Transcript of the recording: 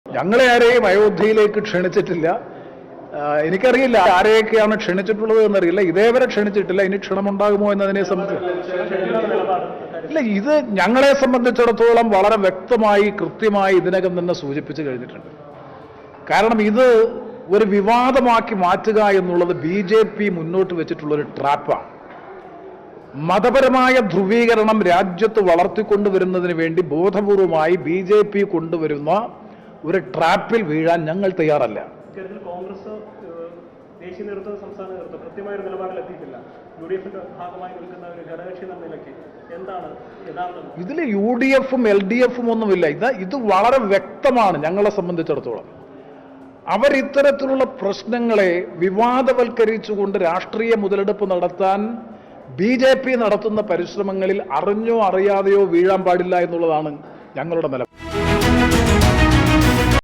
ഞങ്ങളെ ആരെയും അയോധ്യയിലേക്ക് ക്ഷണിച്ചിട്ടില്ല. എനിക്കറിയില്ല ആരെയൊക്കെയാണ് ക്ഷണിച്ചിട്ടുള്ളത് എന്നറിയില്ല. ഇതേവരെ ക്ഷണിച്ചിട്ടില്ല. ഇനി ക്ഷണമുണ്ടാകുമോ എന്നതിനെ സംബന്ധിച്ച് ഇല്ല. ഇത് ഞങ്ങളെ സംബന്ധിച്ചിടത്തോളം വളരെ വ്യക്തമായി കൃത്യമായി ഇതിനകം തന്നെ സൂചിപ്പിച്ചു കഴിഞ്ഞിട്ടുണ്ട്. കാരണം ഇത് ഒരു വിവാദമാക്കി മാറ്റുക എന്നുള്ളത് BJP മുന്നോട്ട് വെച്ചിട്ടുള്ളൊരു ട്രാപ്പാണ്. മതപരമായ ധ്രുവീകരണം രാജ്യത്ത് വളർത്തിക്കൊണ്ടുവരുന്നതിന് വേണ്ടി ബോധപൂർവമായി BJP കൊണ്ടുവരുന്ന ഒരു ട്രാപ്പിൽ വീഴാൻ ഞങ്ങൾ തയ്യാറല്ല. കോൺഗ്രസ് ദേശീയ നേതൃത്വം സംസ്ഥാന നേതൃത്വം കൃത്യമായ ഒരു നിലപാടിലെത്തിയിട്ടില്ല. UDF-ന്റെ ഭാഗമായി നിൽക്കുന്ന ഒരു ഘടകകക്ഷി എന്ന നിലയ്ക്ക് എന്താണ് യഥാർത്ഥം? ഇതിൽ UDF-ഉം LDF-ഉം ഒന്നുമില്ല. ഇത് വളരെ വ്യക്തമാണ് ഞങ്ങളെ സംബന്ധിച്ചിടത്തോളം. അവരിത്തരത്തിലുള്ള പ്രശ്നങ്ങളെ വിവാദവൽക്കരിച്ചുകൊണ്ട് രാഷ്ട്രീയ മുതലെടുപ്പ് നടത്താൻ BJP നടത്തുന്ന പരിശ്രമങ്ങളിൽ അറിഞ്ഞോ അറിയാതെയോ വീഴാൻ പാടില്ല എന്നുള്ളതാണ് ഞങ്ങളുടെ നിലപാട്.